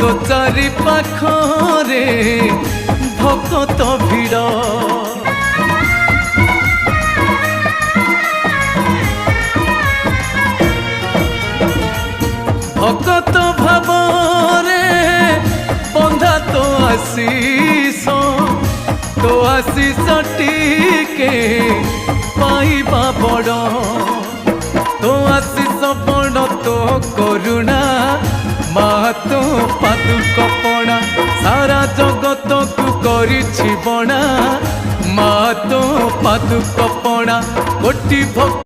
तो चारि पाखरे भक्त भिड़ भक्त भावरे बंधा तो आशीष टीके पाइबा बड़ तो आशीष बड़ तो करुणा मा तो पादुकपणा सारा जगत को करिछि बणा मा तो पादुकपणा कोटि भक्त